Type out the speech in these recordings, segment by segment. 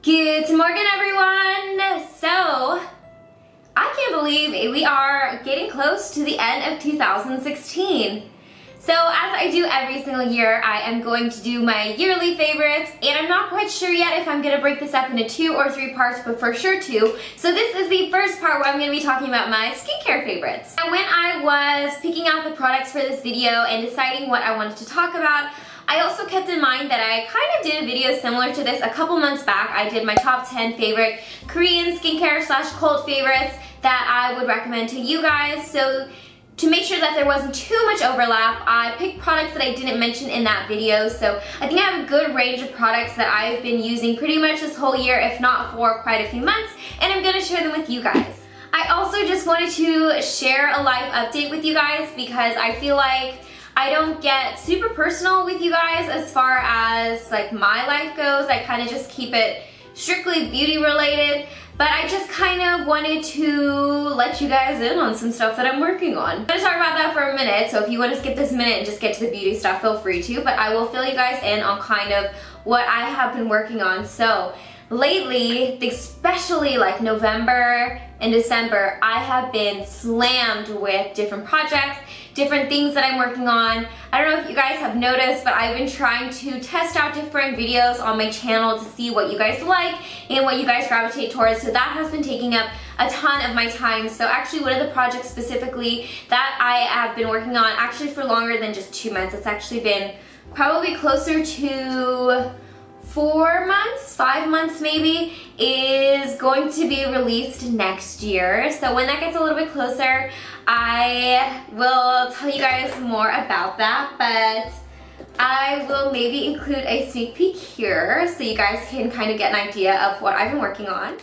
Good morning, everyone! So, I can't believe we are getting close to the end of 2016. So, as I do every single year, I am going to do my yearly favorites, and I'm not quite sure yet if I'm going to break this up into 2 or 3 parts, but for sure 2. So this is the first part where I'm going to be talking about my skincare favorites. And when I was picking out the products for this video and deciding what I wanted to talk about, I also kept in mind that I kind of did a video similar to this a couple months back. I did my top 10 favorite Korean skincare / cult favorites that I would recommend to you guys. So to make sure that there wasn't too much overlap, I picked products that I didn't mention in that video. So I think I have a good range of products that I've been using pretty much this whole year, if not for quite a few months, and I'm going to share them with you guys. I also just wanted to share a life update with you guys because I feel like I don't get super personal with you guys as far as like my life goes. I kind of just keep it strictly beauty related, but I just kind of wanted to let you guys in on some stuff that I'm working on. I'm gonna talk about that for a minute, so if you want to skip this minute and just get to the beauty stuff, feel free to, but I will fill you guys in on kind of what I have been working on. So lately, especially like November and December, I have been slammed with different projects, different things that I'm working on. I don't know if you guys have noticed, but I've been trying to test out different videos on my channel to see what you guys like and what you guys gravitate towards. So that has been taking up a ton of my time. So actually one of the projects specifically that I have been working on actually for longer than just 2 months, it's actually been probably closer to 4 months, 5 months maybe, is going to be released next year. So when that gets a little bit closer, I will tell you guys more about that, but I will maybe include a sneak peek here so you guys can kind of get an idea of what I've been working on.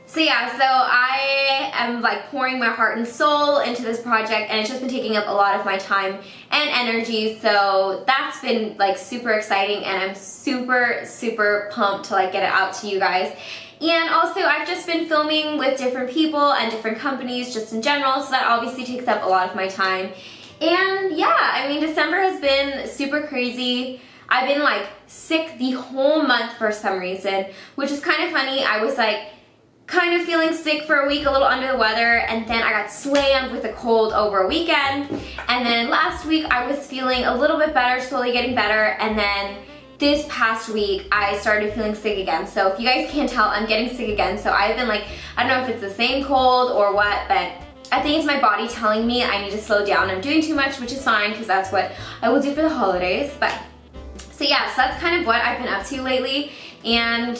So yeah, so I am like pouring my heart and soul into this project, and it's just been taking up a lot of my time and energy, so that's been like super exciting, and I'm super pumped to like get it out to you guys. And also I've just been filming with different people and different companies just in general, so that obviously takes up a lot of my time. And yeah, I mean, December has been super crazy. I've been like sick the whole month for some reason, which is kind of funny. I was like kind of feeling sick for a week, a little under the weather, and then I got slammed with a cold over a weekend, and then last week I was feeling a little bit better, slowly getting better, and then this past week I started feeling sick again. So if you guys can't tell, I'm getting sick again. So I've been like, I don't know if it's the same cold or what, but I think it's my body telling me I need to slow down. I'm doing too much, which is fine because that's what I will do for the holidays. But so yeah, so that's kind of what I've been up to lately, and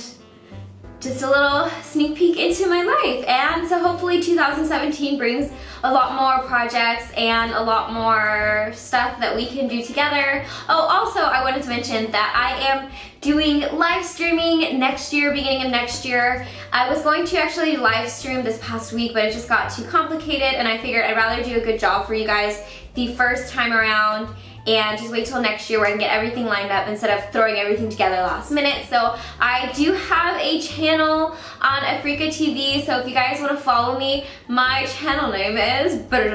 just a little sneak peek into my life. And so hopefully 2017 brings a lot more projects and a lot more stuff that we can do together. Oh, also I wanted to mention that I am doing live streaming next year, beginning of next year. I was going to actually live stream this past week, but it just got too complicated, and I figured I'd rather do a good job for you guys the first time around and just wait till next year where I can get everything lined up instead of throwing everything together last minute. So I do have a channel on Africa TV, so if you guys want to follow me, my channel name is Good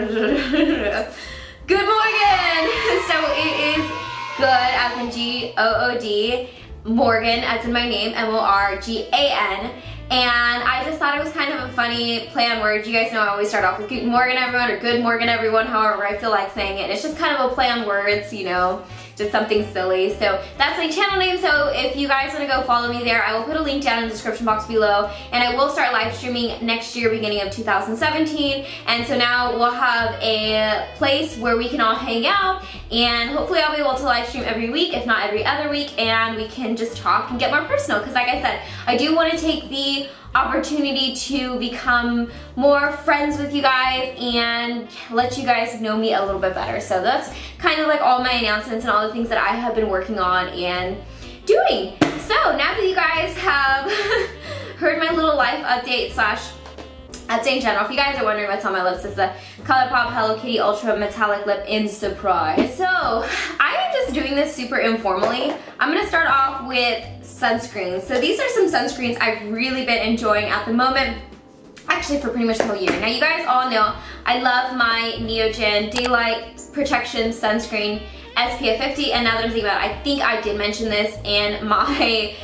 Morgan! So it is good as in G-O-O-D, Morgan as in my name, M-O-R-G-A-N. And I just thought it was kind of a funny play on words. You guys know I always start off with Good Morgan everyone, or Good Morgan everyone, however I feel like saying it. It's just kind of a play on words, you know, just something silly. So that's my channel name, so if you guys want to go follow me there, I will put a link down in the description box below, and I will start live streaming next year, beginning of 2017, and so now we'll have a place where we can all hang out, and hopefully I'll be able to live stream every week, if not every other week, and we can just talk and get more personal, because like I said, I do want to take the opportunity to become more friends with you guys and let you guys know me a little bit better. So that's kind of like all my announcements and all the things that I have been working on and doing. So now that you guys have heard my little life update / update in general, if you guys are wondering what's on my lips, it's the ColourPop Hello Kitty Ultra Metallic Lip in Surprise. So I am just doing this super informally. I'm gonna start off with sunscreen. So these are some sunscreens I've really been enjoying at the moment. actually for pretty much the whole year. Now you guys all know I love my Neogen Daylight Protection Sunscreen SPF 50, and now that I'm thinking about it, I think I did mention this in my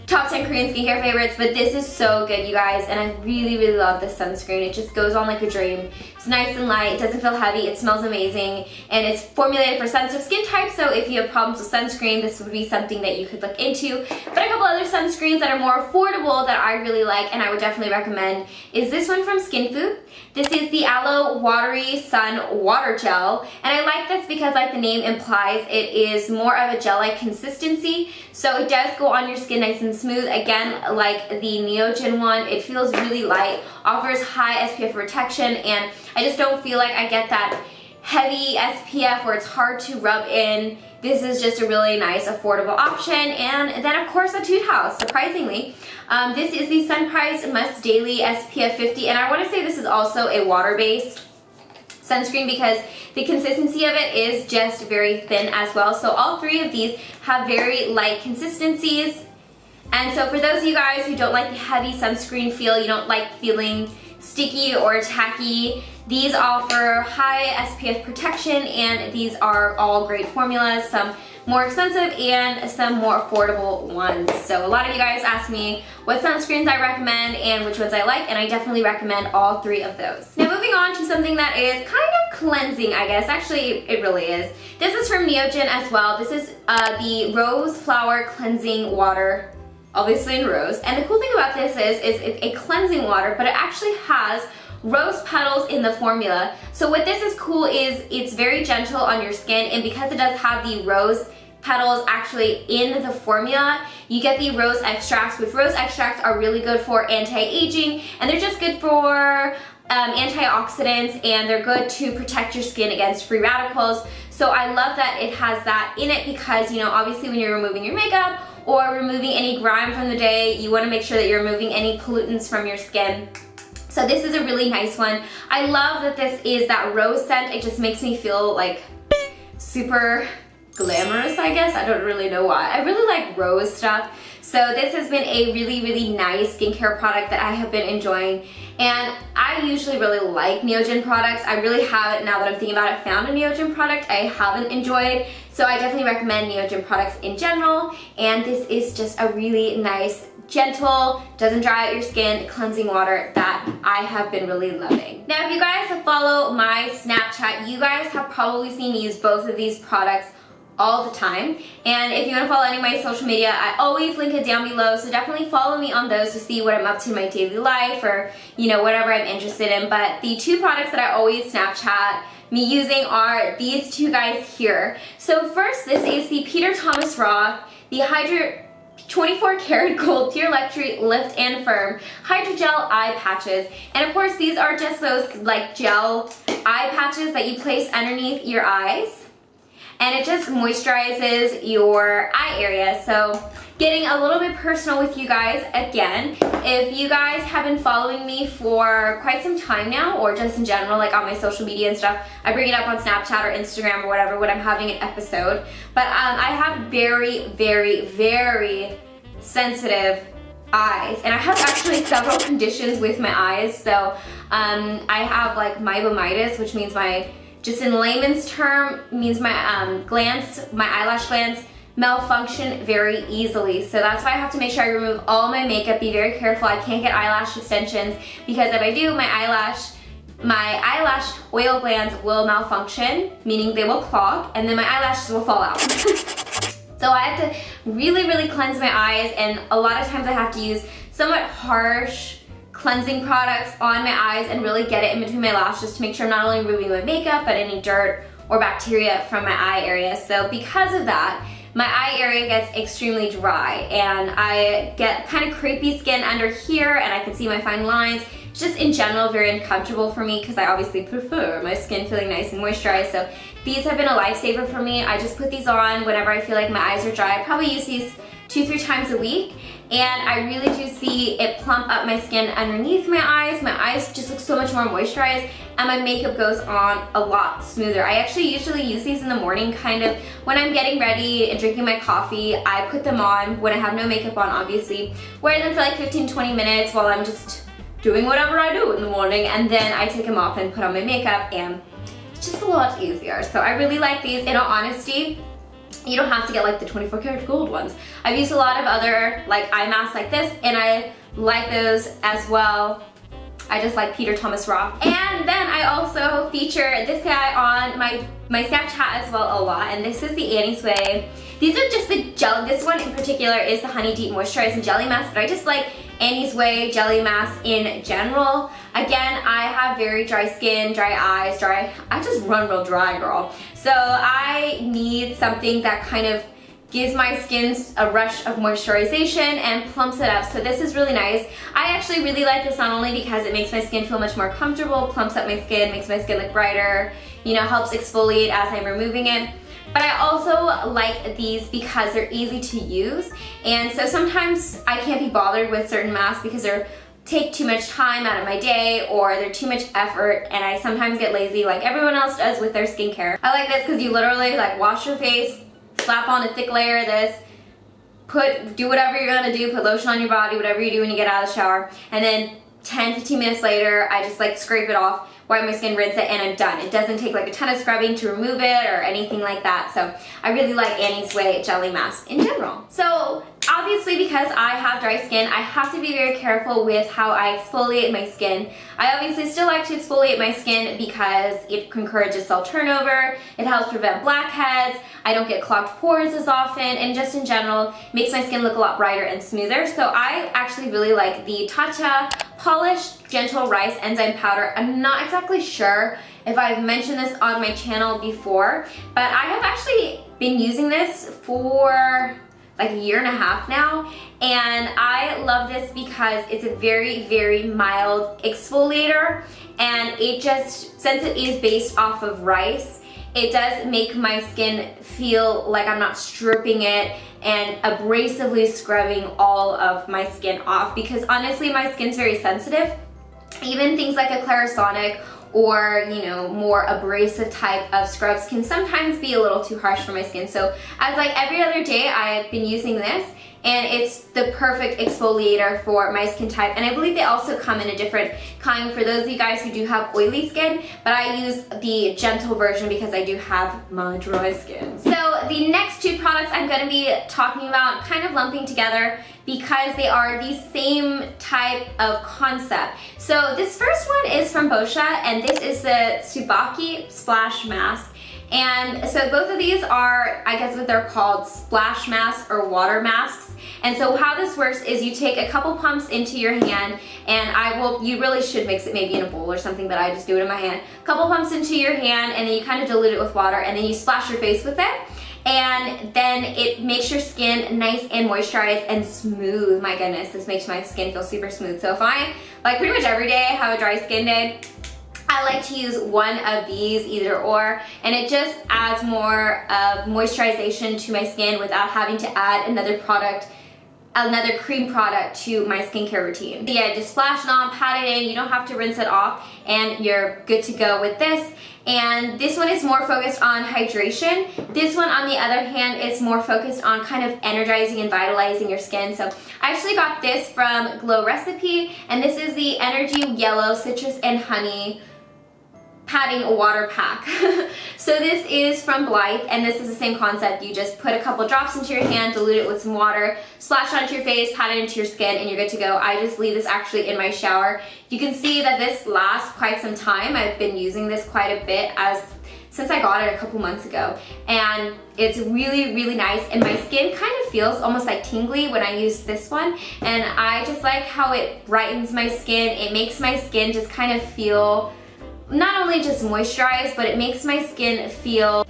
top 10 Korean skincare favorites, but this is so good, you guys, and I really, really love this sunscreen. It just goes on like a dream. It's nice and light, it doesn't feel heavy, it smells amazing, and it's formulated for sensitive skin types, so if you have problems with sunscreen, this would be something that you could look into. But a couple other sunscreens that are more affordable that I really like and I would definitely recommend is this one from Skin Food. This is the ALOE Watery Sun Water Gel, and I like this because, like the name implies, it is more of a gel-like consistency, so it does go on your skin nice and smooth. Again, like the Neogen one, it feels really light, offers high SPF protection, and I just don't feel like I get that heavy SPF where it's hard to rub in. This is just a really nice, affordable option. And then, of course, Etude House, surprisingly. This is the Sunrise Must Daily SPF 50, and I want to say this is also a water-based sunscreen because the consistency of it is just very thin as well. So all three of these have very light consistencies. And so for those of you guys who don't like the heavy sunscreen feel, you don't like feeling sticky or tacky, these offer high SPF protection, and these are all great formulas, some more expensive and some more affordable ones. So a lot of you guys ask me what sunscreens I recommend and which ones I like, and I definitely recommend all three of those. Now moving on to something that is kind of cleansing, I guess. Actually, it really is. This is from Neogen as well. This is the Rose Flower Cleansing Water, obviously in rose. And the cool thing about this is it's a cleansing water, but it actually has rose petals in the formula. So what this is cool is it's very gentle on your skin, and because it does have the rose petals actually in the formula, you get the rose extracts, which rose extracts are really good for anti-aging, and they're just good for antioxidants, and they're good to protect your skin against free radicals. So I love that it has that in it because, you know, obviously when you're removing your makeup or removing any grime from the day, you want to make sure that you're removing any pollutants from your skin. So this is a really nice one. I love that this is that rose scent. It just makes me feel like super glamorous, I guess. I don't really know why. I really like rose stuff. So this has been a really, really nice skincare product that I have been enjoying. And I usually really like Neogen products. I really haven't, now that I'm thinking about it, found a Neogen product I haven't enjoyed. So I definitely recommend Neogen products in general. And this is just a really nice, gentle, doesn't dry out your skin, cleansing water that I have been really loving. Now, if you guys follow my Snapchat, you guys have probably seen me use both of these products all the time. And if you want to follow any of my social media, I always link it down below, so definitely follow me on those to see what I'm up to in my daily life, or, you know, whatever I'm interested in. But the two products that I always Snapchat me using are these two guys here. So first, this is the Peter Thomas Roth, the 24 karat gold pure luxury lift and firm hydrogel eye patches. And of course, these are just those like gel eye patches that you place underneath your eyes, and it just moisturizes your eye area. So getting a little bit personal with you guys again, if you guys have been following me for quite some time now, or just in general, like on my social media and stuff, I bring it up on Snapchat or Instagram or whatever when I'm having an episode. But I have very, very, very sensitive eyes, and I have actually several conditions with my eyes. So I have like Maybelline, which means just in layman's term, means my glands, my eyelash glands malfunction very easily. So that's why I have to make sure I remove all my makeup, be very careful. I can't get eyelash extensions because if I do, my eyelash oil glands will malfunction, meaning they will clog, and then my eyelashes will fall out. So I have to really, really cleanse my eyes, and a lot of times I have to use somewhat harsh cleansing products on my eyes and really get it in between my lashes to make sure I'm not only removing my makeup, but any dirt or bacteria from my eye area. So because of that, my eye area gets extremely dry, and I get kind of crepey skin under here, and I can see my fine lines. Just in general, very uncomfortable for me because I obviously prefer my skin feeling nice and moisturized. So these have been a lifesaver for me. I just put these on whenever I feel like my eyes are dry. I probably use these 2-3 times a week, and I really do see it plump up my skin underneath my eyes. My eyes just look so much more moisturized, and my makeup goes on a lot smoother. I actually usually use these in the morning, kind of when I'm getting ready and drinking my coffee. I put them on when I have no makeup on, obviously. Wear them for like 15-20 minutes while I'm just doing whatever I do in the morning, and then I take them off and put on my makeup, and it's just a lot easier. So I really like these. In all honesty, you don't have to get like the 24 karat gold ones. I've used a lot of other like eye masks like this, and I like those as well. I just like Peter Thomas Roth. And then I also feature this guy on my Snapchat as well a lot, and this is the Annie's Way. These are just the gel, this one in particular is the Honey Deep Moisturizing Jelly Mask, but I just like Annie's Way jelly mask in general. Again, I have very dry skin, dry eyes, I just run real dry, girl. So I need something that kind of gives my skin a rush of moisturization and plumps it up. So this is really nice. I actually really like this not only because it makes my skin feel much more comfortable, plumps up my skin, makes my skin look brighter, you know, helps exfoliate as I'm removing it. But I also like these because they're easy to use. And so sometimes I can't be bothered with certain masks because they take too much time out of my day, or they're too much effort, and I sometimes get lazy like everyone else does with their skincare. I like this because you literally like wash your face, slap on a thick layer of this, do whatever you're gonna do, put lotion on your body, whatever you do when you get out of the shower, and then 10-15 minutes later, I just like scrape it off, wipe my skin, rinse it, and I'm done. It doesn't take like a ton of scrubbing to remove it or anything like that. So I really like Annie's Way jelly mask in general. So obviously, because I have dry skin, I have to be very careful with how I exfoliate my skin. I obviously still like to exfoliate my skin because it encourages cell turnover, it helps prevent blackheads, I don't get clogged pores as often, and just in general, makes my skin look a lot brighter and smoother. So I actually really like the Tatcha Polished Gentle Rice Enzyme Powder. I'm not exactly sure if I've mentioned this on my channel before, but I have actually been using this for like a year and a half now, and I love this because it's a very, very mild exfoliator, and it just, since it is based off of rice, it does make my skin feel like I'm not stripping it and abrasively scrubbing all of my skin off, because honestly my skin's very sensitive. Even things like a Clarisonic or, you know, more abrasive type of scrubs can sometimes be a little too harsh for my skin. So as like every other day, I've been using this, and it's the perfect exfoliator for my skin type. And I believe they also come in a different kind for those of you guys who do have oily skin, but I use the gentle version because I do have my dry skin. So the next two products I'm gonna be talking about, kind of lumping together because they are the same type of concept. So this first one is from Boscia, and this is the TSUBAKI Splash Mask. And so both of these are, I guess what they're called, splash masks or water masks. And so how this works is you take a couple pumps into your hand, and you really should mix it maybe in a bowl or something, but I just do it in my hand. Couple pumps into your hand, and then you kind of dilute it with water, and then you splash your face with it. And then it makes your skin nice and moisturized and smooth. My goodness, this makes my skin feel super smooth. So if I, like pretty much every day, have a dry skin day, I like to use one of these, either or, and it just adds more moisturization to my skin without having to add another cream product to my skincare routine. So yeah, just splash it on, pat it in, you don't have to rinse it off, and you're good to go with this. And this one is more focused on hydration. This one, on the other hand, is more focused on kind of energizing and vitalizing your skin. So I actually got this from Glow Recipe, and this is the Energy Yellow Citrus and Honey Patting Water Pack. So this is from Blythe, and this is the same concept. You just put a couple drops into your hand, dilute it with some water, splash onto your face, pat it into your skin, and you're good to go. I just leave this actually in my shower. You can see that this lasts quite some time. I've been using this quite a bit since I got it a couple months ago, and it's really, really nice, and my skin kind of feels almost like tingly when I use this one, and I just like how it brightens my skin. It makes my skin just kind of feel not only just moisturized, but it makes my skin feel,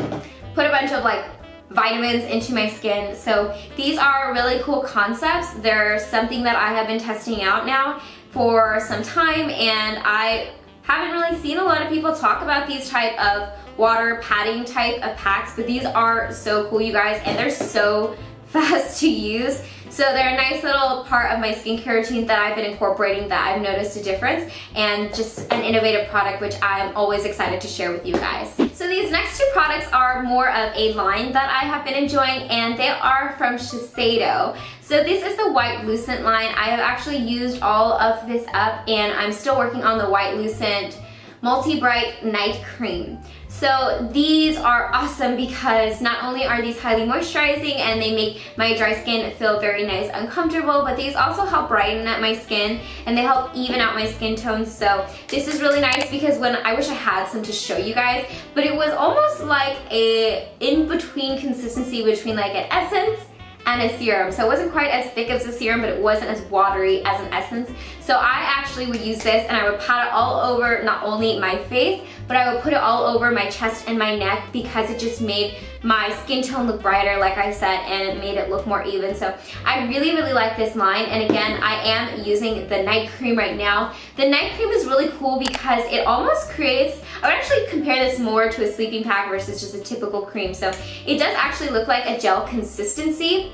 put a bunch of like vitamins into my skin. So these are really cool concepts. They're something that I have been testing out now for some time, and I haven't really seen a lot of people talk about these type of water patting type of packs, but these are so cool, you guys, and they're so fast to use. So they're a nice little part of my skincare routine that I've been incorporating that I've noticed a difference, and just an innovative product which I'm always excited to share with you guys. So these next two products are more of a line that I have been enjoying, and they are from Shiseido. So this is the White Lucent line. I have actually used all of this up, and I'm still working on the White Lucent Multi-Bright Night Cream. So these are awesome because not only are these highly moisturizing and they make my dry skin feel very nice and comfortable, but these also help brighten up my skin and they help even out my skin tone. So this is really nice because when I wish I had some to show you guys, but it was almost like a in-between consistency between like an essence and a serum. So it wasn't quite as thick as a serum, but it wasn't as watery as an essence. So I actually would use this and I would pat it all over not only my face, but I would put it all over my chest and my neck because it just made my skin tone look brighter, like I said, and it made it look more even. So I really, really like this line. And again, I am using the night cream right now. The night cream is really cool because it almost creates, I would actually compare this more to a sleeping pack versus just a typical cream. So it does actually look like a gel consistency.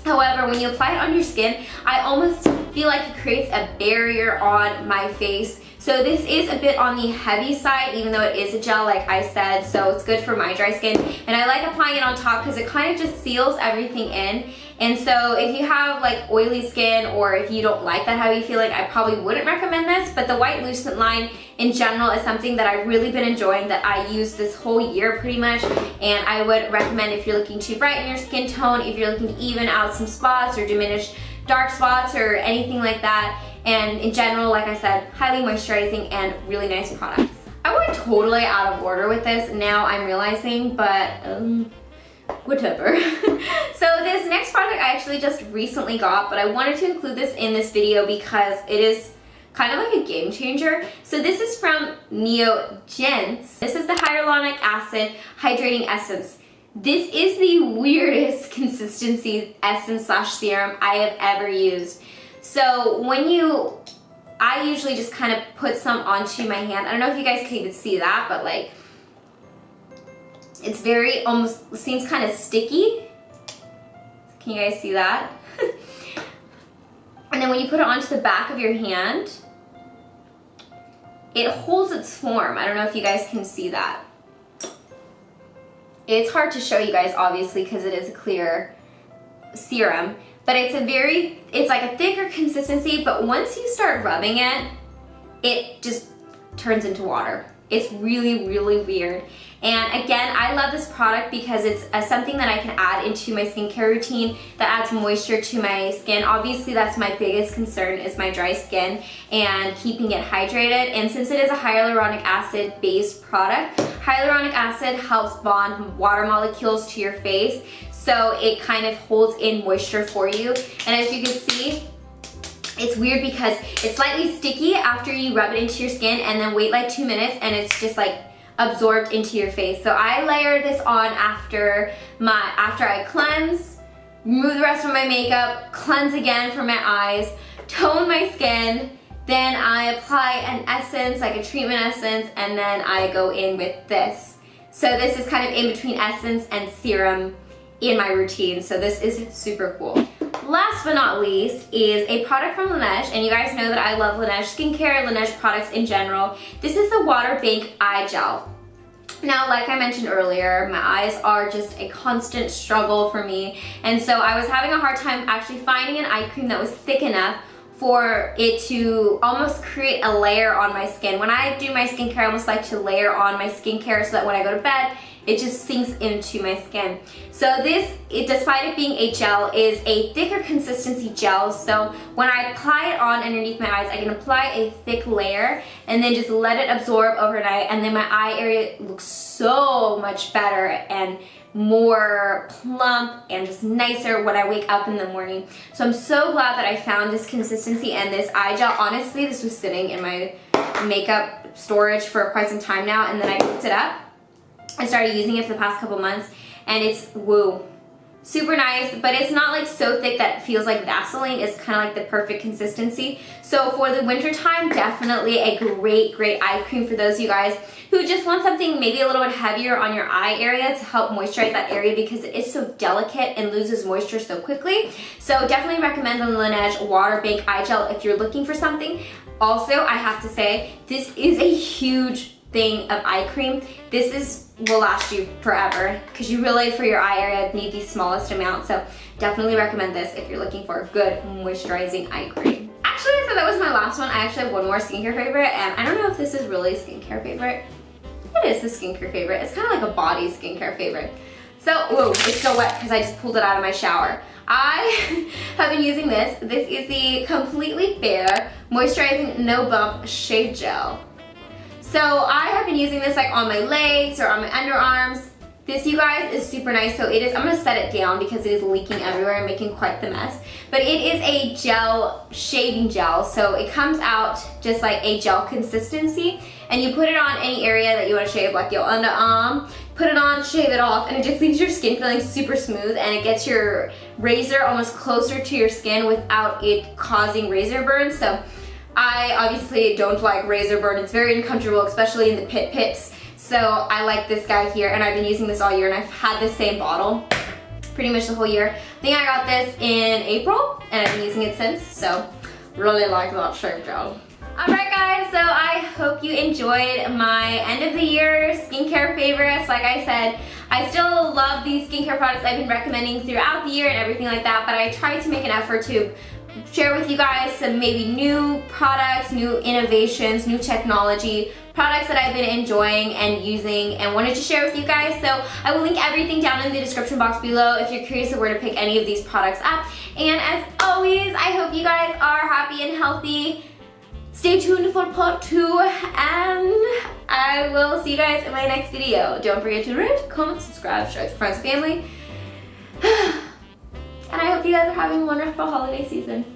However, when you apply it on your skin, I almost feel like it creates a barrier on my face. So this is a bit on the heavy side, even though it is a gel, like I said, so it's good for my dry skin. And I like applying it on top because it kind of just seals everything in. And so if you have like oily skin or if you don't like that heavy feeling, I probably wouldn't recommend this. But the White Lucent line in general is something that I've really been enjoying, that I use this whole year pretty much. And I would recommend if you're looking to brighten your skin tone, if you're looking to even out some spots or diminish dark spots or anything like that. And in general, like I said, highly moisturizing and really nice products. I went totally out of order with this, now I'm realizing, but whatever. So this next product I actually just recently got, but I wanted to include this in this video because it is kind of like a game changer. So this is from Neogence. This is the hyaluronic acid hydrating essence. This is the weirdest consistency essence slash serum I have ever used. So I usually just kind of put some onto my hand. I don't know if you guys can even see that, but like, it's very, almost seems kind of sticky. Can you guys see that? And then when you put it onto the back of your hand, it holds its form. I don't know if you guys can see that. It's hard to show you guys, obviously, because it is a clear serum. But it's like a thicker consistency, but once you start rubbing it, it just turns into water. It's really, really weird. And again, I love this product because it's something that I can add into my skincare routine that adds moisture to my skin. Obviously, that's my biggest concern is my dry skin and keeping it hydrated. And since it is a hyaluronic acid based product, hyaluronic acid helps bond water molecules to your face. So it kind of holds in moisture for you. And as you can see, it's weird because it's slightly sticky after you rub it into your skin and then wait like 2 minutes and it's just like absorbed into your face. So I layer this on after I cleanse, remove the rest of my makeup, cleanse again for my eyes, tone my skin, then I apply an essence, like a treatment essence, and then I go in with this. So this is kind of in between essence and serum in my routine, so this is super cool. Last but not least is a product from Laneige, and you guys know that I love Laneige skincare, Laneige products in general. This is the Water Bank Eye Gel. Now, like I mentioned earlier, my eyes are just a constant struggle for me, and so I was having a hard time actually finding an eye cream that was thick enough for it to almost create a layer on my skin. When I do my skincare, I almost like to layer on my skincare so that when I go to bed, it just sinks into my skin. So this, despite it being a gel, is a thicker consistency gel. So when I apply it on underneath my eyes, I can apply a thick layer and then just let it absorb overnight, and then my eye area looks so much better and more plump and just nicer when I wake up in the morning. So I'm so glad that I found this consistency and this eye gel. Honestly, this was sitting in my makeup storage for quite some time now, and then I picked it up. I started using it for the past couple months, and it's woo. super nice, but it's not like so thick that it feels like Vaseline. It's kind of like the perfect consistency. So for the winter time, definitely a great eye cream for those of you guys who just want something maybe a little bit heavier on your eye area to help moisturize that area because it is so delicate and loses moisture so quickly. So definitely recommend the Laneige Water Bank Eye Gel if you're looking for something. Also, I have to say, this is a huge thing of eye cream. Will last you forever because you really, for your eye area, need the smallest amount. So definitely recommend this if you're looking for a good moisturizing eye cream. Actually, so that was my last one. I actually have one more skincare favorite, and I don't know if this is really a skincare favorite. It is a skincare favorite. It's kind of like a body skincare favorite. So, whoa, it's still wet because I just pulled it out of my shower. I have been using this. This is the Completely Bare Moisturizing No Bump Shave Gel. So I have been using this like on my legs or on my underarms. This, you guys, is super nice. So it is, I'm gonna set it down because it is leaking everywhere and making quite the mess. But it is a gel, shaving gel. So it comes out just like a gel consistency, and you put it on any area that you wanna shave, like your underarm, put it on, shave it off, and it just leaves your skin feeling super smooth, and it gets your razor almost closer to your skin without it causing razor burns. So I obviously don't like razor burn. It's very uncomfortable, especially in the pits. So I like this guy here, and I've been using this all year, and I've had the same bottle pretty much the whole year. I think I got this in April, and I've been using it since, so really like that shave gel. Alright guys, so I hope you enjoyed my end of the year skincare favorites. Like I said, I still love these skincare products I've been recommending throughout the year and everything like that, but I try to make an effort to share with you guys some maybe new products, new innovations, new technology, products that I've been enjoying and using and wanted to share with you guys. So I will link everything down in the description box below if you're curious of where to pick any of these products up. And as always, I hope you guys are happy and healthy. Stay tuned for part 2, and I will see you guys in my next video. Don't forget to rate, comment, subscribe, share with your friends and family. And I hope you guys are having a wonderful holiday season.